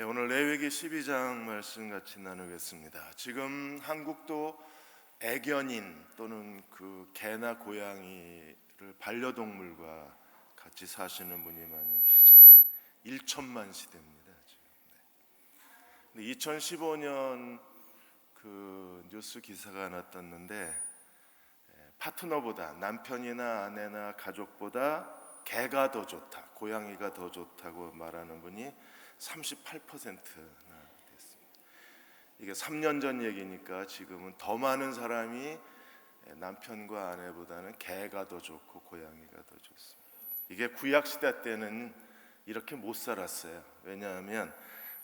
오늘 레위기 12장 말씀 같이 나누겠습니다. 지금 한국도 애견인 또는 그 개나 고양이를 반려동물과 같이 사시는 분이 많이 계신데 1천만 시대입니다. 지금. 2015년 그 뉴스 기사가 나떴는데 파트너보다 남편이나 아내나 가족보다 개가 더 좋다, 고양이가 더 좋다고 말하는 분이 38%나 됐습니다. 이게 3년 전 얘기니까 지금은 더 많은 사람이 남편과 아내보다는 개가 더 좋고 고양이가 더 좋습니다. 이게 구약 시대 때는 이렇게 못 살았어요. 왜냐하면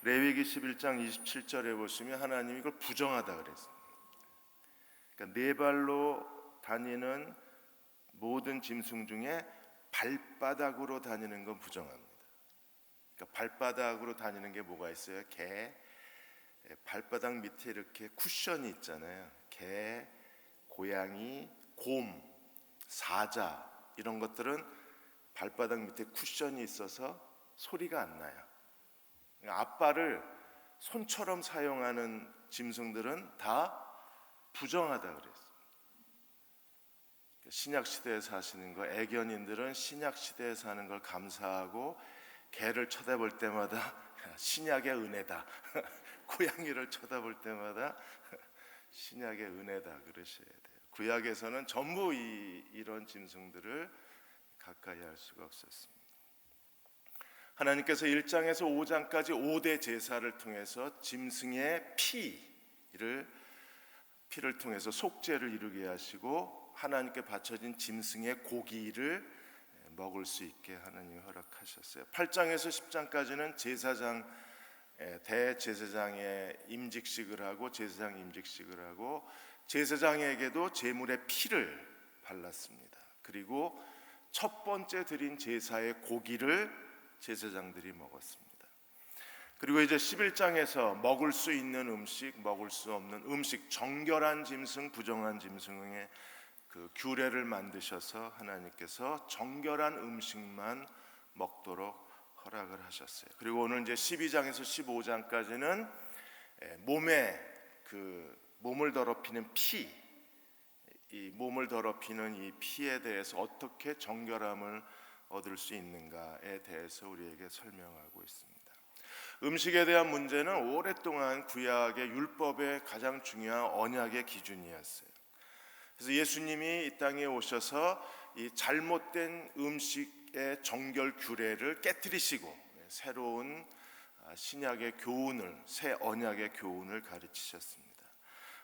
레위기 11장 27절에 보시면 하나님이 이걸 부정하다 그랬습니다. 그러니까 네 발로 다니는 모든 짐승 중에 발바닥으로 다니는 건 부정합니다. 그러니까 발바닥으로 다니는 게 뭐가 있어요? 개, 발바닥 밑에 이렇게 쿠션이 있잖아요. 개, 고양이, 곰, 사자 이런 것들은 발바닥 밑에 쿠션이 있어서 소리가 안 나요. 그러니까 앞발을 손처럼 사용하는 짐승들은 다 부정하다 그랬어요. 신약 시대에 사시는 거, 애견인들은 신약 시대에 사는 걸 감사하고 개를 쳐다볼 때마다 신약의 은혜다. 고양이를 쳐다볼 때마다 신약의 은혜다 그러셔야 돼요. 구약에서는 전부 이런 짐승들을 가까이 할 수가 없었습니다. 하나님께서 1장에서 5장까지 5대 제사를 통해서 짐승의 피를 통해서 속죄를 이루게 하시고 하나님께 바쳐진 짐승의 고기를 먹을 수 있게 하나님이 허락하셨어요. 8장에서 10장까지는 제사장 대제사장의 임직식을 하고 제사장 임직식을 하고 제사장에게도 제물의 피를 발랐습니다. 그리고 첫 번째 드린 제사의 고기를 제사장들이 먹었습니다. 그리고 이제 11장에서 먹을 수 있는 음식, 먹을 수 없는 음식, 정결한 짐승, 부정한 짐승의 그 규례를 만드셔서 하나님께서 정결한 음식만 먹도록 허락을 하셨어요. 그리고 오늘 이제 12장에서 15장까지는 몸을 더럽히는 피, 이 몸을 더럽히는 이 피에 대해서 어떻게 정결함을 얻을 수 있는가에 대해서 우리에게 설명하고 있습니다. 음식에 대한 문제는 오랫동안 구약의 율법의 가장 중요한 언약의 기준이었어요. 그래서 예수님이 이 땅에 오셔서 이 잘못된 음식의 정결 규례를 깨뜨리시고 새로운 신약의 교훈을, 새 언약의 교훈을 가르치셨습니다.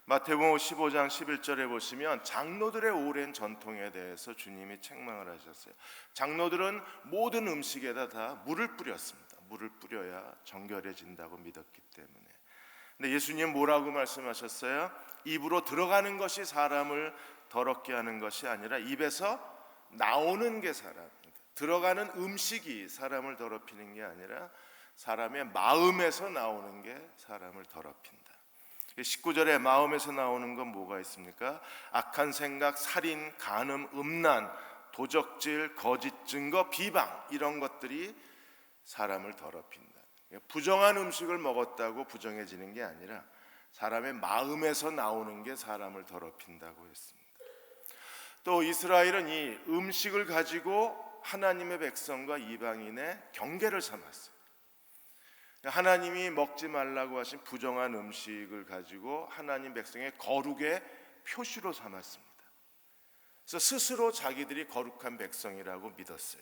마태복음 15장 11절에 보시면 장로들의 오랜 전통에 대해서 주님이 책망을 하셨어요. 장로들은 모든 음식에다 다 물을 뿌렸습니다. 물을 뿌려야 정결해진다고 믿었기 때문에. 근데 예수님 뭐라고 말씀하셨어요? 입으로 들어가는 것이 사람을 더럽게 하는 것이 아니라 입에서 나오는 게 들어가는 음식이 사람을 더럽히는 게 아니라 사람의 마음에서 나오는 게 사람을 더럽힌다. 19절에 마음에서 나오는 건 뭐가 있습니까? 악한 생각, 살인, 간음, 음란, 도적질, 거짓 증거, 비방 이런 것들이 사람을 더럽힌다. 부정한 음식을 먹었다고 부정해지는 게 아니라 사람의 마음에서 나오는 게 사람을 더럽힌다고 했습니다. 또 이스라엘은 이 음식을 가지고 하나님의 백성과 이방인의 경계를 삼았어요. 하나님이 먹지 말라고 하신 부정한 음식을 가지고 하나님 백성의 거룩의 표시로 삼았습니다. 그래서 스스로 자기들이 거룩한 백성이라고 믿었어요.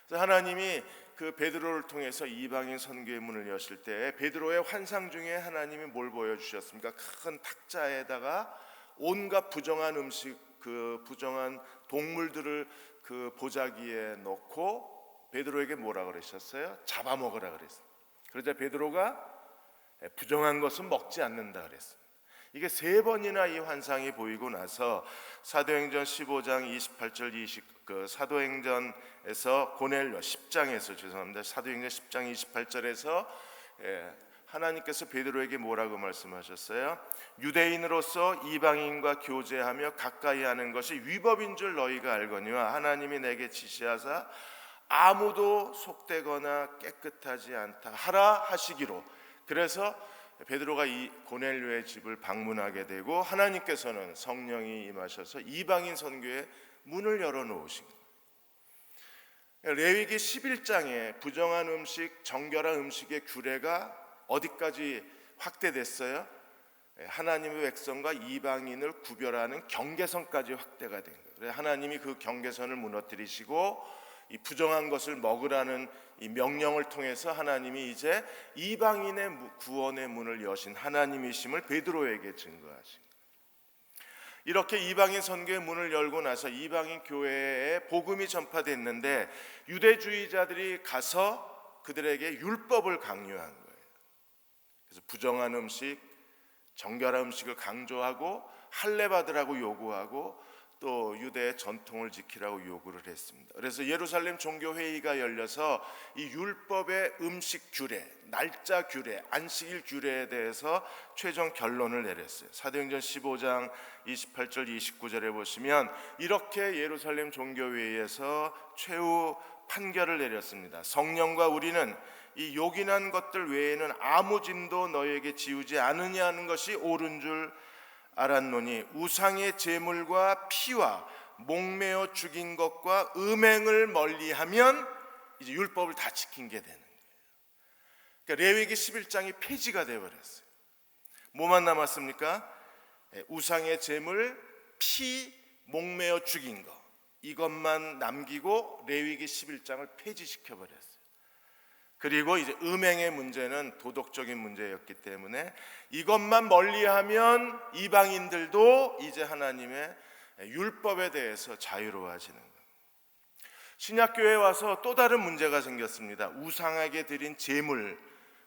그래서 하나님이 그 베드로를 통해서 이방인 선교의 문을 여실 때 베드로의 환상 중에 하나님이 뭘 보여주셨습니까? 큰 탁자에다가 온갖 부정한 음식, 그 부정한 동물들을 그 보자기에 넣고 베드로에게 뭐라 그러셨어요? 잡아먹으라 그랬어요. 그러자 베드로가 부정한 것은 먹지 않는다 그랬어요. 이게 3번이나 이 환상이 보이고 나서 사도행전 15장 28절 사도행전에서 고넬료 10장에서 사도행전 10장 28절에서 하나님께서 베드로에게 뭐라고 말씀하셨어요? 유대인으로서 이방인과 교제하며 가까이 하는 것이 위법인 줄 너희가 알거니와 하나님이 내게 지시하사 아무도 속되거나 깨끗하지 않다 하라 하시기로. 그래서 베드로가 이 고넬료의 집을 방문하게 되고 하나님께서는 성령이 임하셔서 이방인 선교의 문을 열어놓으신 거예요. 레위기 11장에 부정한 음식, 정결한 음식의 규례가 어디까지 확대됐어요? 하나님의 백성과 이방인을 구별하는 경계선까지 확대가 된 거예요. 하나님이 그 경계선을 무너뜨리시고 이 부정한 것을 먹으라는 이 명령을 통해서 하나님이 이제 이방인의 구원의 문을 여신 하나님이심을 베드로에게 증거하신 거예요. 이렇게 이방인 선교의 문을 열고 나서 이방인 교회에 복음이 전파됐는데 유대주의자들이 가서 그들에게 율법을 강요한 거예요. 그래서 부정한 음식, 정결한 음식을 강조하고 할례 받으라고 요구하고 또 유대의 전통을 지키라고 요구를 했습니다. 그래서 예루살렘 종교회의가 열려서 이 율법의 음식 규례, 날짜 규례, 안식일 규례에 대해서 최종 결론을 내렸어요. 사도행전 15장 28절 29절에 보시면 이렇게 예루살렘 종교회의에서 최후 판결을 내렸습니다. 성령과 우리는 이 요긴한 것들 외에는 아무 짐도 너에게 지우지 않으냐는 것이 옳은 줄 알았노니 우상의 제물과 피와 목매어 죽인 것과 음행을 멀리하면 이제 율법을 다 지킨 게 되는 거예요. 그러니까 레위기 11장이 폐지가 되어버렸어요. 뭐만 남았습니까? 우상의 제물, 피, 목매어 죽인 것, 이것만 남기고 레위기 11장을 폐지시켜버렸어요. 그리고 이제 음행의 문제는 도덕적인 문제였기 때문에 이것만 멀리하면 이방인들도 이제 하나님의 율법에 대해서 자유로워지는 거예요. 신약교회에 와서 또 다른 문제가 생겼습니다. 우상에게 드린 제물,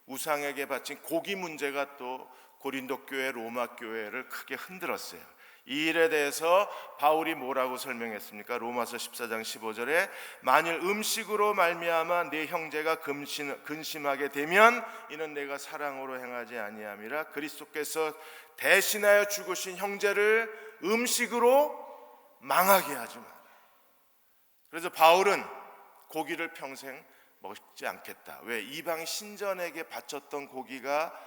우상에게 바친 고기 문제가 또 고린도 교회, 로마 교회를 크게 흔들었어요. 이 일에 대해서 바울이 뭐라고 설명했습니까? 로마서 14장 15절에 만일 음식으로 말미암아 내 형제가 근심하게 되면 이는 내가 사랑으로 행하지 아니함이라. 그리스도께서 대신하여 죽으신 형제를 음식으로 망하게 하지 마라. 그래서 바울은 고기를 평생 먹지 않겠다. 왜? 이방 신전에게 바쳤던 고기가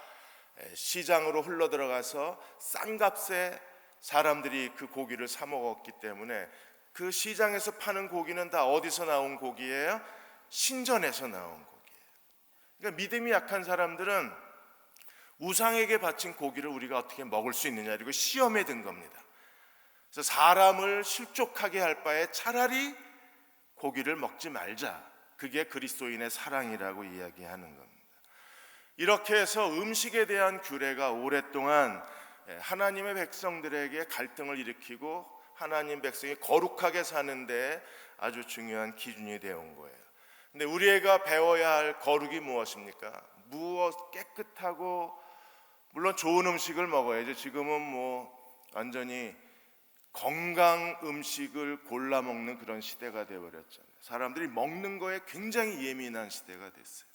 시장으로 흘러들어가서 싼 값에 사람들이 그 고기를 사 먹었기 때문에 그 시장에서 파는 고기는 다 어디서 나온 고기예요? 신전에서 나온 고기예요. 그러니까 믿음이 약한 사람들은 우상에게 바친 고기를 우리가 어떻게 먹을 수 있느냐 이거 시험에 든 겁니다. 그래서 사람을 실족하게 할 바에 차라리 고기를 먹지 말자. 그게 그리스도인의 사랑이라고 이야기하는 겁니다. 이렇게 해서 음식에 대한 규례가 오랫동안 하나님의 백성들에게 갈등을 일으키고 하나님 백성이 거룩하게 사는데 아주 중요한 기준이 되어 온 거예요. 근데 우리가 배워야 할 거룩이 무엇입니까? 무엇 깨끗하고 물론 좋은 음식을 먹어야죠. 지금은 뭐 완전히 건강 음식을 골라 먹는 그런 시대가 되어버렸잖아요. 사람들이 먹는 거에 굉장히 예민한 시대가 됐어요.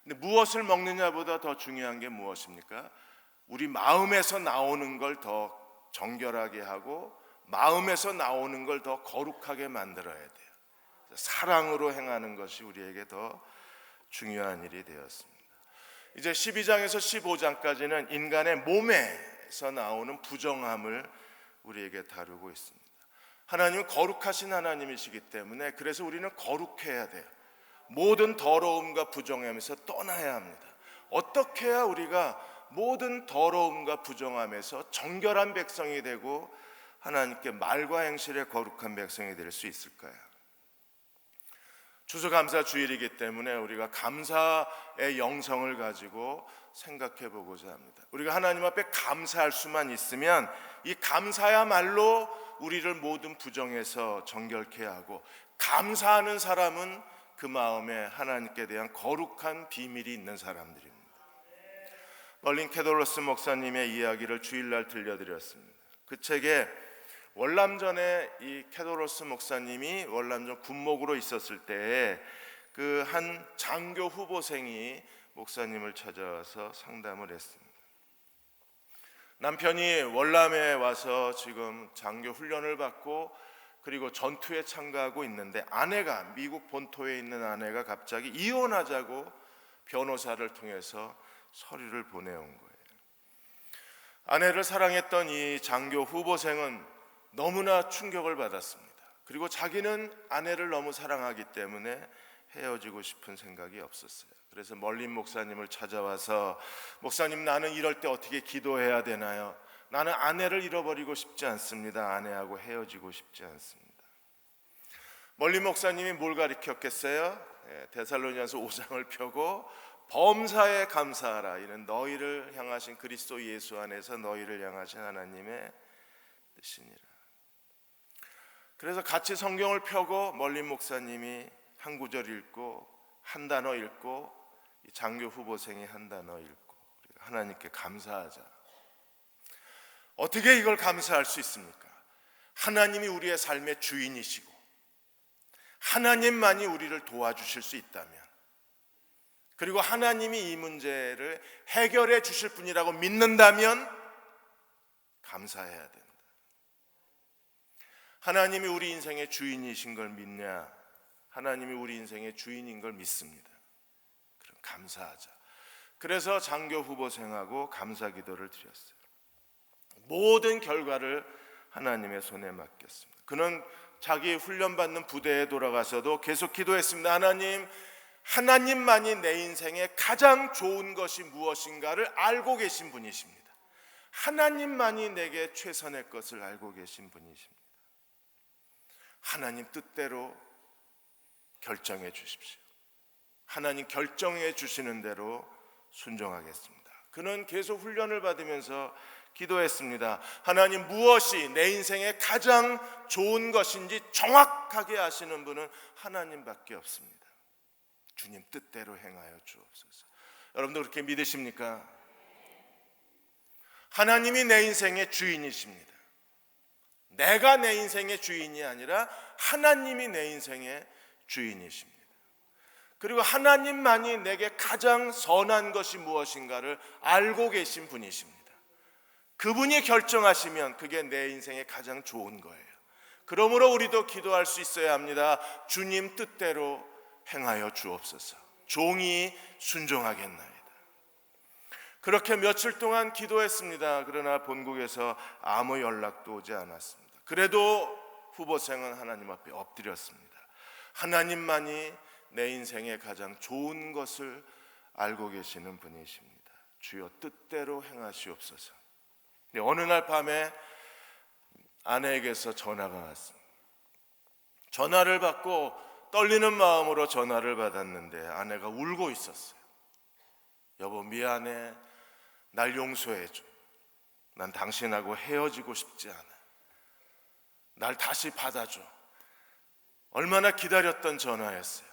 근데 무엇을 먹느냐보다 더 중요한 게 무엇입니까? 우리 마음에서 나오는 걸 더 정결하게 하고 마음에서 나오는 걸 더 거룩하게 만들어야 돼요. 사랑으로 행하는 것이 우리에게 더 중요한 일이 되었습니다. 이제 12장에서 15장까지는 인간의 몸에서 나오는 부정함을 우리에게 다루고 있습니다. 하나님은 거룩하신 하나님이시기 때문에 그래서 우리는 거룩해야 돼요. 모든 더러움과 부정함에서 떠나야 합니다. 어떻게 해야 우리가 모든 더러움과 부정함에서 정결한 백성이 되고 하나님께 말과 행실에 거룩한 백성이 될 수 있을까요? 추수감사 주일이기 때문에 우리가 감사의 영성을 가지고 생각해 보고자 합니다. 우리가 하나님 앞에 감사할 수만 있으면 이 감사야말로 우리를 모든 부정에서 정결케 하고 감사하는 사람은 그 마음에 하나님께 대한 거룩한 비밀이 있는 사람들입니다. 멀린 캐돌로스 목사님의 이야기를 주일날 들려드렸습니다. 그 책에 월남전에 이 캐돌로스 목사님이 월남전 군목으로 있었을 때 그 한 장교 후보생이 목사님을 찾아와서 상담을 했습니다. 남편이 월남에 와서 지금 장교 훈련을 받고 그리고 전투에 참가하고 있는데 아내가, 미국 본토에 있는 아내가 갑자기 이혼하자고 변호사를 통해서 서류를 보내온 거예요. 아내를 사랑했던 이 장교 후보생은 너무나 충격을 받았습니다. 그리고 자기는 아내를 너무 사랑하기 때문에 헤어지고 싶은 생각이 없었어요. 그래서 멀린 목사님을 찾아와서, 목사님, 나는 이럴 때 어떻게 기도해야 되나요? 나는 아내를 잃어버리고 싶지 않습니다. 아내하고 헤어지고 싶지 않습니다. 멀린 목사님이 뭘 가르쳤겠어요? 데살로니가서 5장을 펴고 범사에 감사하라. 이는 너희를 향하신 그리스도 예수 안에서 너희를 향하신 하나님의 뜻이니라. 그래서 같이 성경을 펴고 멀린 목사님이 한 구절 읽고 한 단어 읽고 장교 후보생이 한 단어 읽고 하나님께 감사하자. 어떻게 이걸 감사할 수 있습니까? 하나님이 우리의 삶의 주인이시고 하나님만이 우리를 도와주실 수 있다면, 그리고 하나님이 이 문제를 해결해 주실 분이라고 믿는다면 감사해야 된다. 하나님이 우리 인생의 주인이신 걸 믿냐? 하나님이 우리 인생의 주인인 걸 믿습니다. 그럼 감사하자. 그래서 장교 후보생하고 감사 기도를 드렸어요. 모든 결과를 하나님의 손에 맡겼습니다. 그는 자기 훈련받는 부대에 돌아가서도 계속 기도했습니다. 하나님만이 내 인생에 가장 좋은 것이 무엇인가를 알고 계신 분이십니다. 하나님만이 내게 최선의 것을 알고 계신 분이십니다. 하나님 뜻대로 결정해 주십시오. 하나님 결정해 주시는 대로 순종하겠습니다. 그는 계속 훈련을 받으면서 기도했습니다. 하나님, 무엇이 내 인생에 가장 좋은 것인지 정확하게 아시는 분은 하나님밖에 없습니다. 주님 뜻대로 행하여 주옵소서. 여러분도 그렇게 믿으십니까? 하나님이 내 인생의 주인이십니다. 내가 내 인생의 주인이 아니라 하나님이 내 인생의 주인이십니다. 그리고 하나님만이 내게 가장 선한 것이 무엇인가를 알고 계신 분이십니다. 그분이 결정하시면 그게 내 인생에 가장 좋은 거예요. 그러므로 우리도 기도할 수 있어야 합니다. 주님 뜻대로 행하여 주옵소서. 종이 순종하겠나이다. 그렇게 며칠 동안 기도했습니다. 그러나 본국에서 아무 연락도 오지 않았습니다. 그래도 후보생은 하나님 앞에 엎드렸습니다. 하나님만이 내 인생에 가장 좋은 것을 알고 계시는 분이십니다. 주여 뜻대로 행하시옵소서. 어느 날 밤에 아내에게서 전화가 왔습니다. 전화를 받고 떨리는 마음으로 전화를 받았는데 아내가 울고 있었어요. 여보, 미안해. 날 용서해줘. 난 당신하고 헤어지고 싶지 않아. 날 다시 받아줘. 얼마나 기다렸던 전화였어요.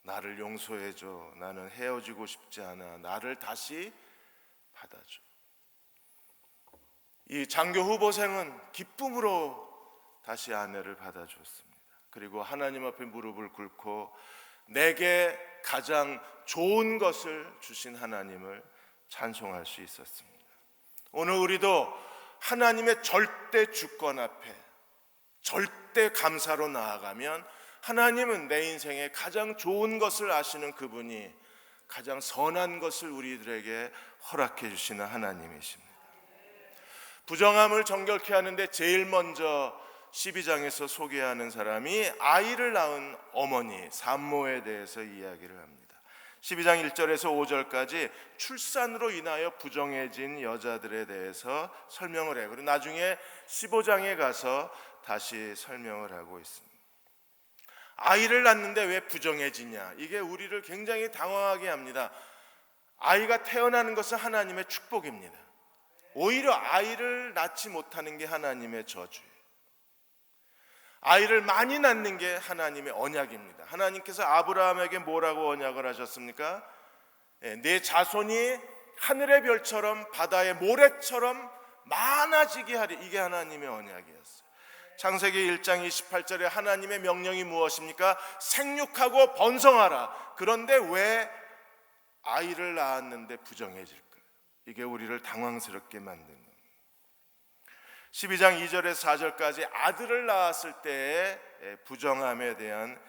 나를 용서해줘. 나는 헤어지고 싶지 않아. 나를 다시 받아줘. 이 장교 후보생은 기쁨으로 다시 아내를 받아줬습니다. 그리고 하나님 앞에 무릎을 꿇고 내게 가장 좋은 것을 주신 하나님을 찬송할 수 있었습니다. 오늘 우리도 하나님의 절대 주권 앞에 절대 감사로 나아가면 하나님은 내 인생에 가장 좋은 것을 아시는 그분이 가장 선한 것을 우리들에게 허락해 주시는 하나님이십니다. 부정함을 정결케 하는데 제일 먼저 12장에서 소개하는 사람이 아이를 낳은 어머니 산모에 대해서 이야기를 합니다. 12장 1절에서 5절까지 출산으로 인하여 부정해진 여자들에 대해서 설명을 해요. 그리고 나중에 15장에 가서 다시 설명을 하고 있습니다. 아이를 낳는데 왜 부정해지냐? 이게 우리를 굉장히 당황하게 합니다. 아이가 태어나는 것은 하나님의 축복입니다. 오히려 아이를 낳지 못하는 게 하나님의 저주예요. 아이를 많이 낳는 게 하나님의 언약입니다. 하나님께서 아브라함에게 뭐라고 언약을 하셨습니까? 내 자손이 하늘의 별처럼 바다의 모래처럼 많아지게 하리. 이게 하나님의 언약이었어요. 창세기 1장 28절에 하나님의 명령이 무엇입니까? 생육하고 번성하라. 그런데 왜 아이를 낳았는데 부정해질까요? 이게 우리를 당황스럽게 만든 겁니다. 12장 2절에서 4절까지 아들을 낳았을 때의 부정함에 대한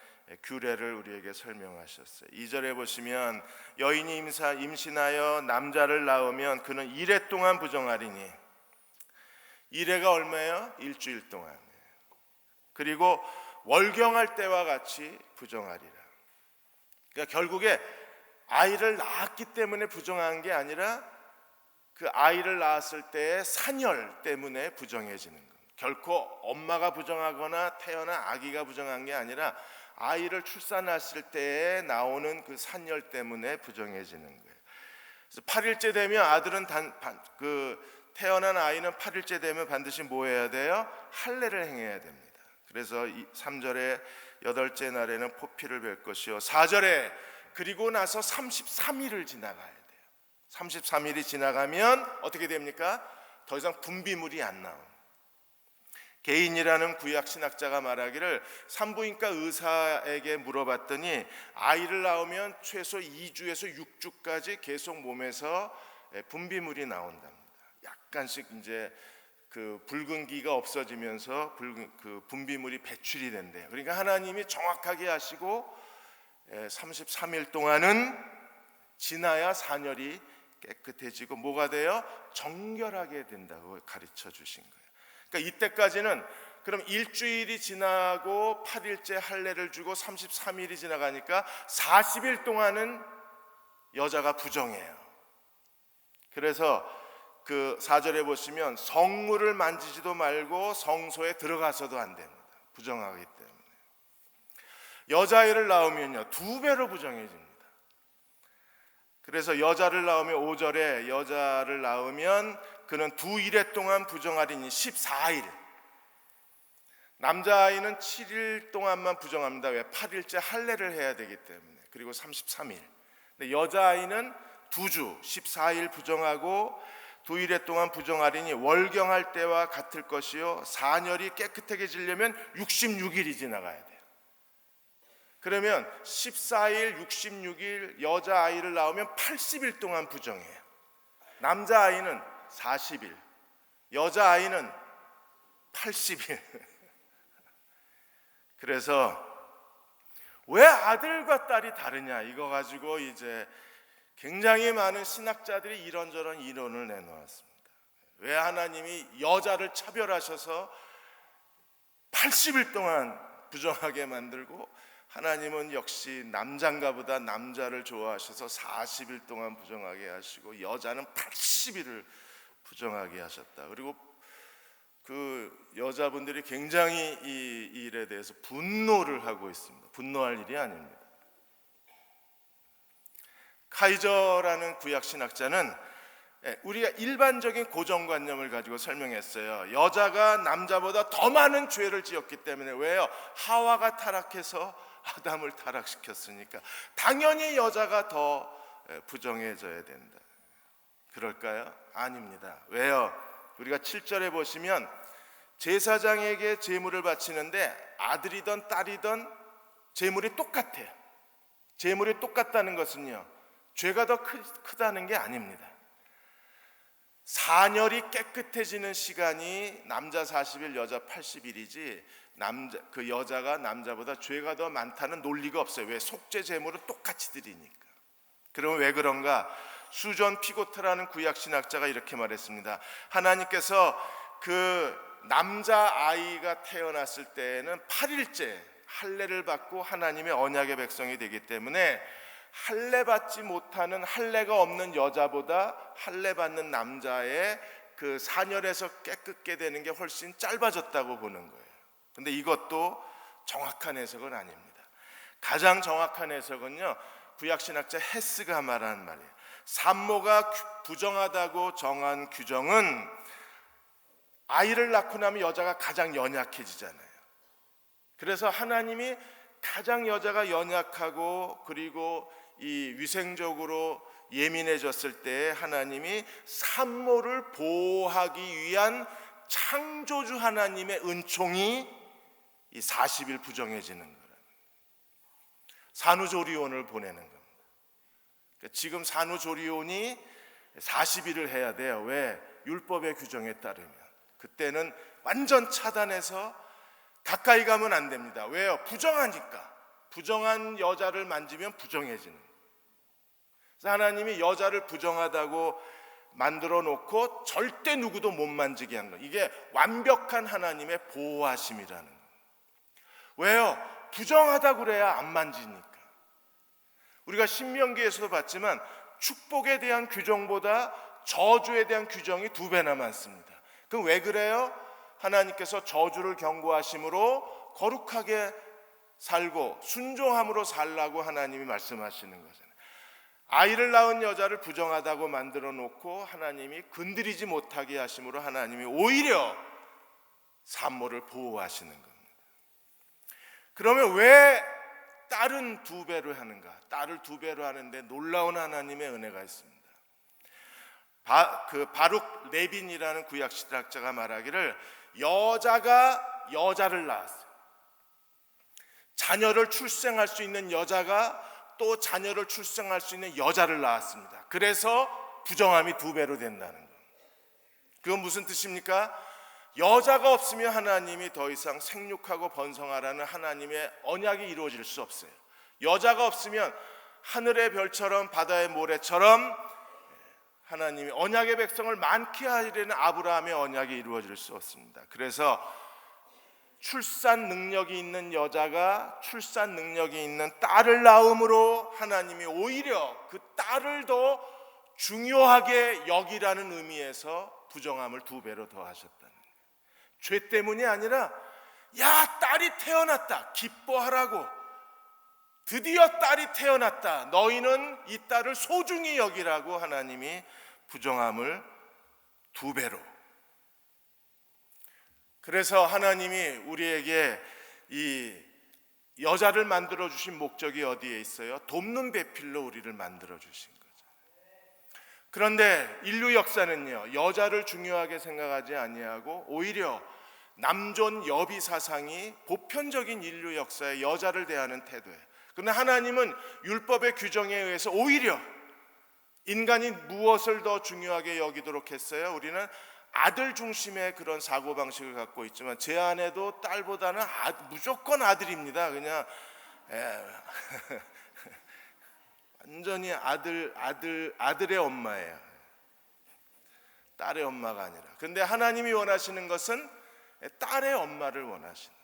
규례를 우리에게 설명하셨어요. 2절에 보시면 여인이 임신하여 남자를 낳으면 그는 이래 동안 부정하리니, 이래가 얼마예요? 일주일 동안. 그리고 월경할 때와 같이 부정하리라. 그러니까 결국에 아이를 낳았기 때문에 부정한 게 아니라 그 아이를 낳았을 때의 산열 때문에 부정해지는 겁니다. 결코 엄마가 부정하거나 태어난 아기가 부정한 게 아니라 아이를 출산했을 때에 나오는 그 산열 때문에 부정해지는 거예요. 그래서 8일째 되면 아들은 태어난 아이는 8일째 되면 반드시 뭐 해야 돼요? 할례를 행해야 됩니다. 그래서 3절에 8째 날에는 포피를 뵐 것이요, 4절에 그리고 나서 33일을 지나가야 돼요. 33일이 지나가면 어떻게 됩니까? 더 이상 분비물이 안 나옵니다. 개인이라는 구약 신학자가 말하기를 산부인과 의사에게 물어봤더니 아이를 낳으면 최소 2주에서 6주까지 계속 몸에서 분비물이 나온답니다. 약간씩 이제 그 붉은기가 없어지면서 그 분비물이 배출이 된대요. 그러니까 하나님이 정확하게 하시고 33일 동안은 지나야 산열이 깨끗해지고 뭐가 돼요? 정결하게 된다고 가르쳐 주신 거예요. 그러니까 이때까지는 그럼 일주일이 지나고 8일째 할례를 주고 33일이 지나가니까 40일 동안은 여자가 부정해요. 그래서 그 4절에 보시면 성물을 만지지도 말고 성소에 들어가서도 안 됩니다. 부정하기 때문에. 여자아이를 낳으면요 2배로 부정해집니다. 그래서 여자를 낳으면 5절에 여자를 낳으면 그는 2일에 동안 부정하리니 14일. 남자아이는 7일 동안만 부정합니다. 왜? 8일째 할례를 해야 되기 때문에. 그리고 33일. 근데 여자아이는 2주 14일 부정하고 2일에 동안 부정하리니 월경할 때와 같을 것이요, 산열이 깨끗해지려면 66일이 지나가야 돼요. 그러면 14일, 66일 여자아이를 낳으면 80일 동안 부정해요. 남자아이는 40일, 여자아이는 80일. 그래서 왜 아들과 딸이 다르냐, 이거 가지고 이제 굉장히 많은 신학자들이 이런저런 이론을 내놓았습니다. 왜 하나님이 여자를 차별하셔서 80일 동안 부정하게 만들고 하나님은 역시 남자인가 보다 남자를 좋아하셔서 40일 동안 부정하게 하시고 여자는 80일을 부정하게 하셨다. 그리고 그 여자분들이 굉장히 이 일에 대해서 분노를 하고 있습니다. 분노할 일이 아닙니다. 카이저라는 구약 신학자는 우리가 일반적인 고정관념을 가지고 설명했어요. 여자가 남자보다 더 많은 죄를 지었기 때문에. 왜요? 하와가 타락해서 아담을 타락시켰으니까 당연히 여자가 더 부정해져야 된다. 그럴까요? 아닙니다. 왜요? 우리가 7절에 보시면 제사장에게 제물을 바치는데 아들이든 딸이든 제물이 똑같아요. 제물이 똑같다는 것은요, 죄가 더 크다는 게 아닙니다. 산열이 깨끗해지는 시간이 남자 40일, 여자 80일이지 그 여자가 남자보다 죄가 더 많다는 논리가 없어요. 왜? 속죄 제물은 똑같이 드리니까. 그러면 왜 그런가? 수전 피고트라는 구약 신학자가 이렇게 말했습니다. 하나님께서 그 남자 아이가 태어났을 때에는 8일째 할례를 받고 하나님의 언약의 백성이 되기 때문에 할례 받지 못하는, 할례가 없는 여자보다 할례 받는 남자의 그 산열에서 깨끗게 되는 게 훨씬 짧아졌다고 보는 거예요. 근데 이것도 정확한 해석은 아닙니다. 가장 정확한 해석은요, 구약신학자 헤스가 말하는 말이에요. 산모가 부정하다고 정한 규정은 아이를 낳고 나면 여자가 가장 연약해지잖아요. 그래서 하나님이 가장 여자가 연약하고 그리고 이 위생적으로 예민해졌을 때 하나님이 산모를 보호하기 위한 창조주 하나님의 은총이 이 40일 부정해지는 거라. 산후조리원을 보내는 겁니다. 그러니까 지금 산후조리원이 40일을 해야 돼요. 왜? 율법의 규정에 따르면. 그때는 완전 차단해서 가까이 가면 안 됩니다. 왜요? 부정하니까. 부정한 여자를 만지면 부정해지는 거예요. 그래서 하나님이 여자를 부정하다고 만들어 놓고 절대 누구도 못 만지게 한 거예요. 이게 완벽한 하나님의 보호하심이라는 거예요. 왜요? 부정하다 그래야 안 만지니까. 우리가 신명기에서도 봤지만 축복에 대한 규정보다 저주에 대한 규정이 2배나 많습니다. 그럼 왜 그래요? 하나님께서 저주를 경고하심으로 거룩하게 살고 순종함으로 살라고 하나님이 말씀하시는 거잖아요. 아이를 낳은 여자를 부정하다고 만들어 놓고 하나님이 건드리지 못하게 하심으로 하나님이 오히려 산모를 보호하시는 겁니다. 그러면 왜 딸은 2배로 하는가? 딸을 2배로 하는데 놀라운 하나님의 은혜가 있습니다. 바룩 레빈이라는 구약 신학자가 말하기를 여자가 여자를 낳았어요. 자녀를 출생할 수 있는 여자가 또 자녀를 출생할 수 있는 여자를 낳았습니다. 그래서 부정함이 2배로 된다는 거예요. 그건 무슨 뜻입니까? 여자가 없으면 하나님이 더 이상 생육하고 번성하라는 하나님의 언약이 이루어질 수 없어요. 여자가 없으면 하늘의 별처럼 바다의 모래처럼 하나님이 언약의 백성을 많게 하리라는 아브라함의 언약이 이루어질 수 없습니다. 그래서 출산 능력이 있는 여자가 출산 능력이 있는 딸을 낳음으로 하나님이 오히려 그 딸을 더 중요하게 여기라는 의미에서 부정함을 2배로 더하셨다는 거예요. 죄 때문이 아니라 야, 딸이 태어났다, 기뻐하라고. 드디어 딸이 태어났다, 너희는 이 딸을 소중히 여기라고 하나님이 부정함을 2배로. 그래서 하나님이 우리에게 이 여자를 만들어 주신 목적이 어디에 있어요? 돕는 배필로 우리를 만들어 주신 거죠. 그런데 인류 역사는요, 여자를 중요하게 생각하지 아니하고 오히려 남존 여비 사상이 보편적인 인류 역사의 여자를 대하는 태도예요. 그런데 하나님은 율법의 규정에 의해서 오히려 인간이 무엇을 더 중요하게 여기도록 했어요? 우리는 아들 중심의 그런 사고방식을 갖고 있지만 제 아내도 딸보다는 무조건 아들입니다. 그냥 완전히 아들의 엄마예요. 딸의 엄마가 아니라. 그런데 하나님이 원하시는 것은 딸의 엄마를 원하시는.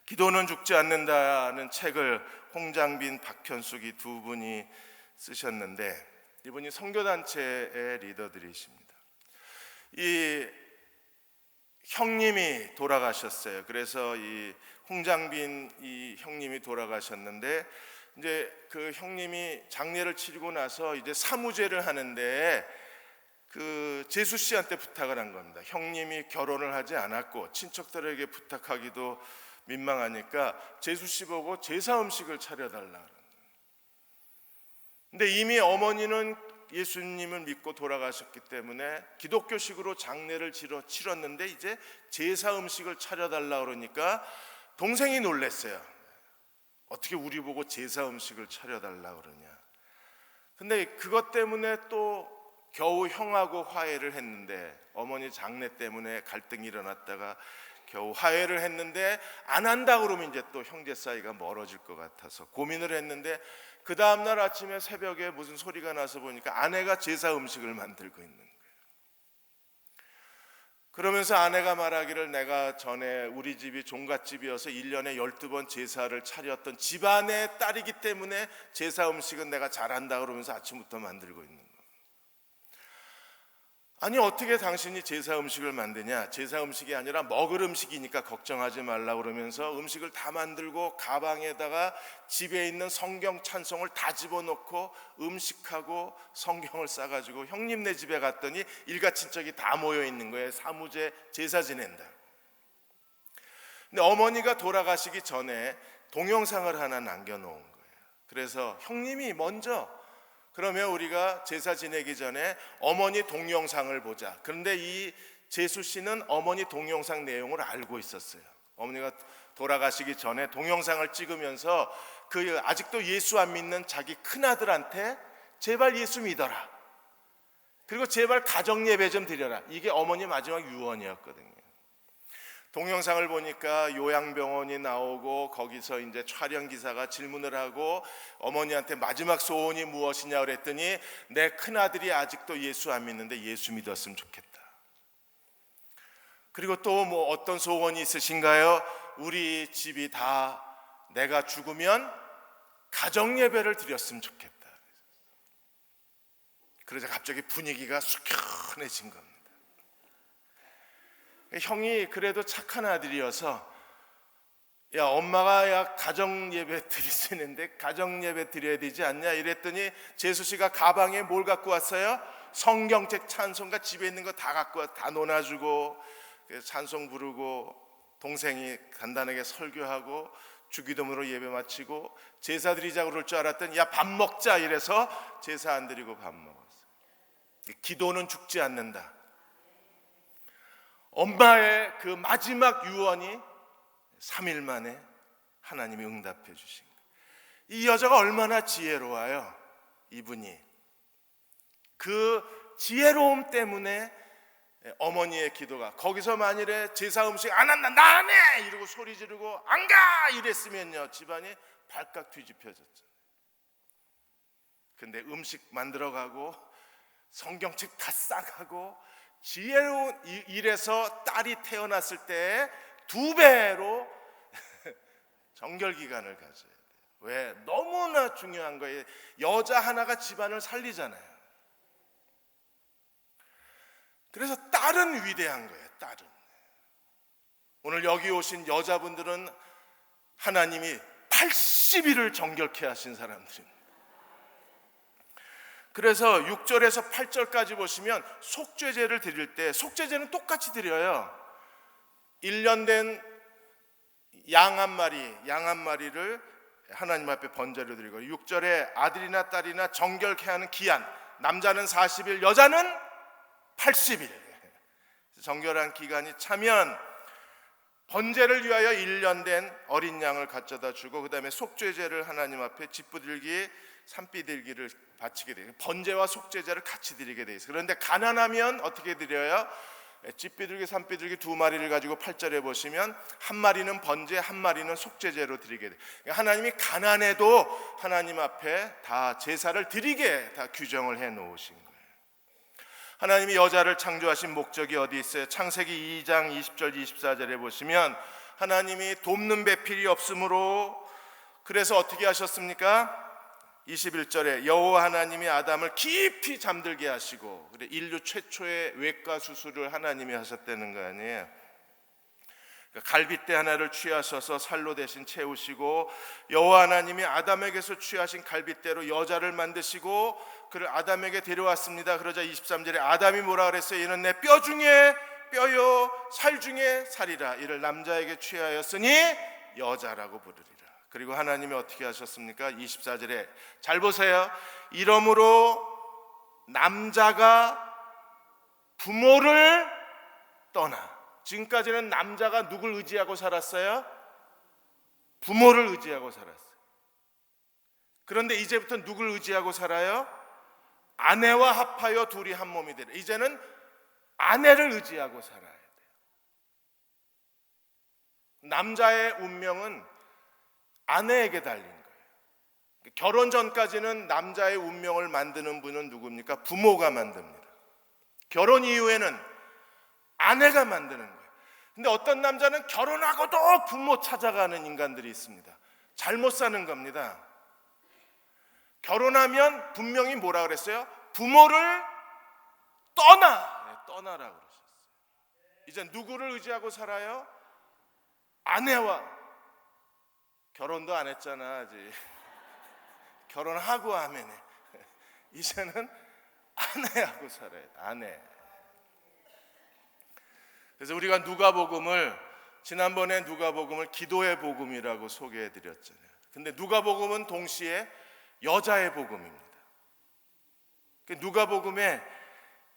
기도는 죽지 않는다는 책을 홍장빈, 박현숙이 2분이 쓰셨는데 이분이 선교단체의 리더들이십니다. 이 형님이 돌아가셨어요. 그래서 이 홍장빈 이 형님이 돌아가셨는데 이제 그 형님이 장례를 치르고 나서 이제 사무제를 하는데 그 제수 씨한테 부탁을 한 겁니다. 형님이 결혼을 하지 않았고 친척들에게 부탁하기도 민망하니까 제수 씨 보고 제사 음식을 차려달라. 근데 이미 어머니는 예수님을 믿고 돌아가셨기 때문에 기독교식으로 장례를 치렀는데 이제 제사 음식을 차려달라 그러니까 동생이 놀랐어요. 어떻게 우리 보고 제사 음식을 차려달라 그러냐. 근데 그것 때문에 또 겨우 형하고 화해를 했는데 어머니 장례 때문에 갈등이 일어났다가 겨우 화해를 했는데 안 한다 그러면 이제 또 형제 사이가 멀어질 것 같아서 고민을 했는데 그 다음날 아침에 새벽에 무슨 소리가 나서 보니까 아내가 제사 음식을 만들고 있는 거예요. 그러면서 아내가 말하기를 내가 전에 우리 집이 종갓집이어서 1년에 12번 제사를 차렸던 집안의 딸이기 때문에 제사 음식은 내가 잘한다 그러면서 아침부터 만들고 있는 거예요. 아니 어떻게 당신이 제사 음식을 만드냐? 제사 음식이 아니라 먹을 음식이니까 걱정하지 말라 그러면서 음식을 다 만들고 가방에다가 집에 있는 성경 찬송을 다 집어넣고 음식하고 성경을 싸가지고 형님네 집에 갔더니 일가 친척이 다 모여 있는 거예요. 사무제 제사 지낸다. 근데 어머니가 돌아가시기 전에 동영상을 하나 남겨놓은 거예요. 그래서 형님이 먼저 그러면 우리가 제사 지내기 전에 어머니 동영상을 보자. 그런데 이 제수 씨는 어머니 동영상 내용을 알고 있었어요. 어머니가 돌아가시기 전에 동영상을 찍으면서 그 아직도 예수 안 믿는 자기 큰아들한테 제발 예수 믿어라. 그리고 제발 가정 예배 좀 드려라. 이게 어머니 마지막 유언이었거든요. 동영상을 보니까 요양병원이 나오고 거기서 이제 촬영 기사가 질문을 하고 어머니한테 마지막 소원이 무엇이냐 그랬더니 내 큰아들이 아직도 예수 안 믿는데 예수 믿었으면 좋겠다. 그리고 또 뭐 어떤 소원이 있으신가요? 우리 집이 다 내가 죽으면 가정 예배를 드렸으면 좋겠다. 그러자 갑자기 분위기가 숙연해진 겁니다. 형이 그래도 착한 아들이어서 야 엄마가 가정 예배 드릴 수 있는데 가정 예배 드려야 되지 않냐 이랬더니 재수 씨가 가방에 뭘 갖고 왔어요? 성경책 찬송가 집에 있는 거 다 갖고 와, 다 논아주고 찬송 부르고 동생이 간단하게 설교하고 주기도문으로 예배 마치고 제사 드리자고 그럴 줄 알았더니 야 밥 먹자 이래서 제사 안 드리고 밥 먹었어요. 기도는 죽지 않는다. 엄마의 그 마지막 유언이 3일 만에 하나님이 응답해 주신 거예요. 이 여자가 얼마나 지혜로워요. 이분이 그 지혜로움 때문에 어머니의 기도가 거기서 만일에 제사 음식 안 한다 나 안 해 이러고 소리 지르고 안 가 이랬으면요 집안이 발칵 뒤집혀졌죠. 근데 음식 만들어가고 성경책 다 싸가고 지혜로운 일에서 딸이 태어났을 때 2배로 정결기간을 가져야 돼요. 왜? 너무나 중요한 거예요. 여자 하나가 집안을 살리잖아요. 그래서 딸은 위대한 거예요. 딸은. 오늘 여기 오신 여자분들은 하나님이 80일을 정결케 하신 사람들입니다. 그래서 6절에서 8절까지 보시면 속죄제를 드릴 때 속죄제는 똑같이 드려요. 1년 된 양 한 마리를 하나님 앞에 번제로 드리고 6절에 아들이나 딸이나 정결케 하는 기한 남자는 40일 여자는 80일 정결한 기간이 차면 번제를 위하여 1년 된 어린 양을 가져다 주고 그 다음에 속죄제를 하나님 앞에 집부들기 산비들기를 바치게 돼요. 번제와 속죄제를 같이 드리게 돼 있어요. 그런데 가난하면 어떻게 드려요? 집비둘기 산비둘기 2마리를 가지고 8절에 보시면 한 마리는 번제 한 마리는 속죄제로 드리게 돼요. 하나님이 가난해도 하나님 앞에 다 제사를 드리게 다 규정을 해 놓으신 거예요. 하나님이 여자를 창조하신 목적이 어디 있어요? 창세기 2장 20절 24절에 보시면 하나님이 돕는 배필이 없으므로 그래서 어떻게 하셨습니까? 21절에 여호와 하나님이 아담을 깊이 잠들게 하시고 그래 인류 최초의 외과 수술을 하나님이 하셨다는 거 아니에요. 그러니까 갈빗대 하나를 취하셔서 살로 대신 채우시고 여호와 하나님이 아담에게서 취하신 갈빗대로 여자를 만드시고 그를 아담에게 데려왔습니다. 그러자 23절에 아담이 뭐라 그랬어요? 이는 내 뼈 중에 뼈요 살 중에 살이라 이를 남자에게 취하였으니 여자라고 부르리라. 그리고 하나님이 어떻게 하셨습니까? 24절에 잘 보세요. 이러므로 남자가 부모를 떠나 지금까지는 남자가 누굴 의지하고 살았어요? 부모를 의지하고 살았어요. 그런데 이제부터 누굴 의지하고 살아요? 아내와 합하여 둘이 한 몸이 되라. 이제는 아내를 의지하고 살아야 돼요. 남자의 운명은 아내에게 달린 거예요. 결혼 전까지는 남자의 운명을 만드는 분은 누굽니까? 부모가 만듭니다. 결혼 이후에는 아내가 만드는 거예요. 근데 어떤 남자는 결혼하고도 부모 찾아가는 인간들이 있습니다. 잘못 사는 겁니다. 결혼하면 분명히 뭐라 그랬어요? 부모를 떠나라고 그러셨어요. 이제 누구를 의지하고 살아요? 아내와. 결혼도 안 했잖아 아직. 결혼하고 하면 이제는 아내하고 살아야 돼. 아내. 그래서 우리가 누가복음을 지난번에 누가복음을 기도의 복음이라고 소개해 드렸잖아요. 근데 누가복음은 동시에 여자의 복음입니다. 누가복음에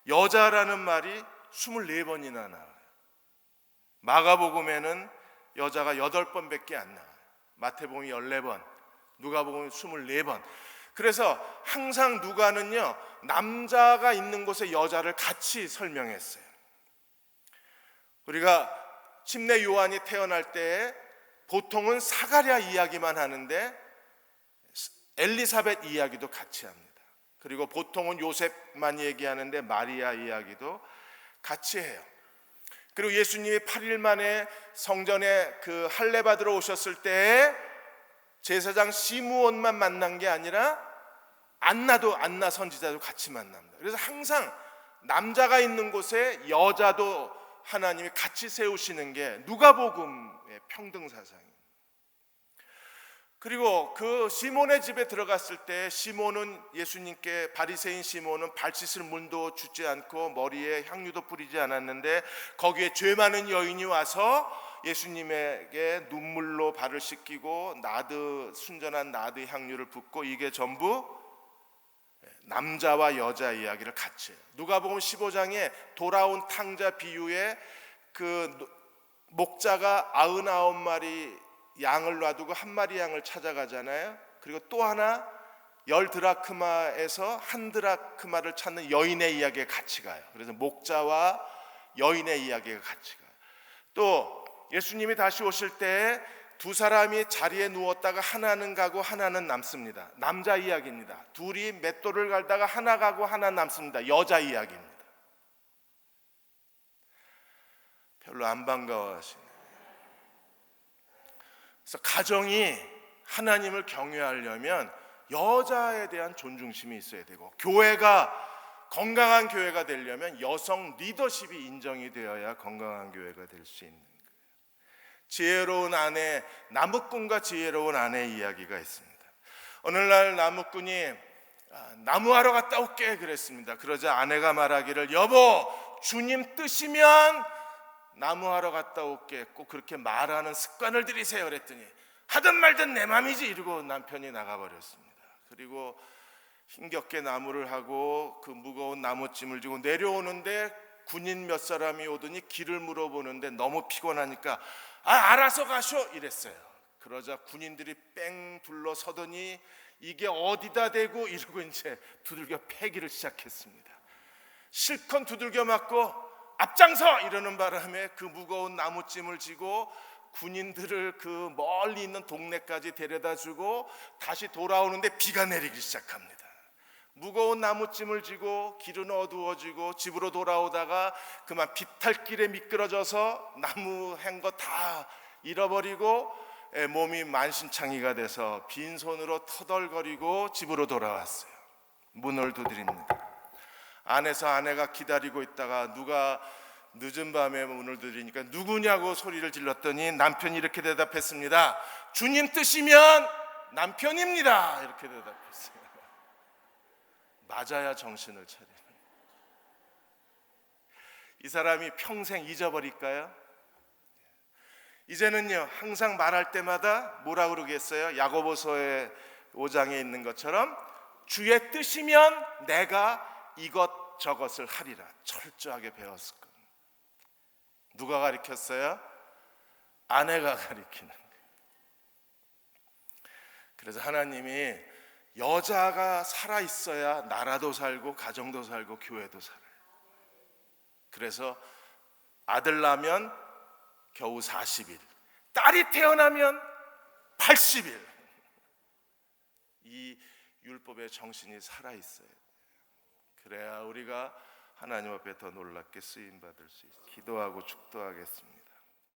여자라는 말이 24번이나 나와요. 마가복음에는 여자가 8번밖에 안 나와요. 마태복음이 14번, 누가복음이 24번. 그래서 항상 누가는요, 남자가 있는 곳에 여자를 같이 설명했어요. 우리가 침례 요한이 태어날 때 보통은 사가랴 이야기만 하는데 엘리사벳 이야기도 같이 합니다. 그리고 보통은 요셉만 얘기하는데 마리아 이야기도 같이 해요. 그리고 예수님이 8일 만에 성전에 그 할례 받으러 오셨을 때 제사장 시므온만 만난 게 아니라 안나 선지자도 같이 만납니다. 그래서 항상 남자가 있는 곳에 여자도 하나님이 같이 세우시는 게 누가복음의 평등 사상입니다. 그리고 그 시몬의 집에 들어갔을 때 시몬은 예수님께, 바리새인 시몬은 발 씻을 물도 주지 않고 머리에 향유도 뿌리지 않았는데 거기에 죄 많은 여인이 와서 예수님에게 눈물로 발을 씻기고 순전한 나드 향유를 붓고, 이게 전부 남자와 여자 이야기를 같이 해요. 누가복음 15장에 돌아온 탕자 비유에 그 목자가 99마리 양을 놔두고 한 마리 양을 찾아가잖아요. 그리고 또 하나 10드라크마에서 1드라크마를 찾는 여인의 이야기가 같이 가요. 그래서 목자와 여인의 이야기가 같이 가요. 또 예수님이 다시 오실 때 두 사람이 자리에 누웠다가 하나는 가고 하나는 남습니다. 남자 이야기입니다. 둘이 맷돌을 갈다가 하나 가고 하나 남습니다. 여자 이야기입니다. 별로 안 반가워하시네. 그래서 가정이 하나님을 경외하려면 여자에 대한 존중심이 있어야 되고, 교회가 건강한 교회가 되려면 여성 리더십이 인정이 되어야 건강한 교회가 될 수 있는 거예요. 지혜로운 아내, 나무꾼과 지혜로운 아내 이야기가 있습니다. 어느 날 나무꾼이 나무하러 갔다 올게 그랬습니다. 그러자 아내가 말하기를, 여보, 주님 뜻이면 나무하러 갔다 올게, 꼭 그렇게 말하는 습관을 들이세요 그랬더니, 하든 말든 내 맘이지, 이러고 남편이 나가버렸습니다. 그리고 힘겹게 나무를 하고 그 무거운 나무짐을 지고 내려오는데 군인 몇 사람이 오더니 길을 물어보는데 너무 피곤하니까 알아서 가쇼 이랬어요. 그러자 군인들이 뺑 둘러서더니 이게 어디다 대고, 이러고 이제 두들겨 패기를 시작했습니다. 실컷 두들겨 맞고 앞장서 이러는 바람에 그 무거운 나무짐을 지고 군인들을 그 멀리 있는 동네까지 데려다주고 다시 돌아오는데 비가 내리기 시작합니다. 무거운 나무짐을 지고 길은 어두워지고 집으로 돌아오다가 그만 비탈길에 미끄러져서 나무 한 거 다 잃어버리고 몸이 만신창이가 돼서 빈손으로 터덜거리고 집으로 돌아왔어요. 문을 두드립니다. 안에서 아내가 기다리고 있다가 누가 늦은 밤에 문을 두드리니까 누구냐고 소리를 질렀더니 남편이 이렇게 대답했습니다. 주님 뜻이면 남편입니다. 이렇게 대답했어요. 맞아야 정신을 차리는. 이 사람이 평생 잊어버릴까요? 이제는요, 항상 말할 때마다 뭐라 그러겠어요? 야고보서의 5장에 있는 것처럼 주의 뜻이면 내가 이것저것을 하리라 철저하게 배웠을 겁니다. 누가 가르쳤어요? 아내가 가르치는 거예요. 그래서 하나님이 여자가 살아있어야 나라도 살고 가정도 살고 교회도 살아요. 그래서 아들 낳으면 겨우 40일, 딸이 태어나면 80일. 이 율법의 정신이 살아있어요. 그래야 우리가 하나님 앞에 더 놀랍게 쓰임받을 수 있어요. 기도하고 축도하겠습니다.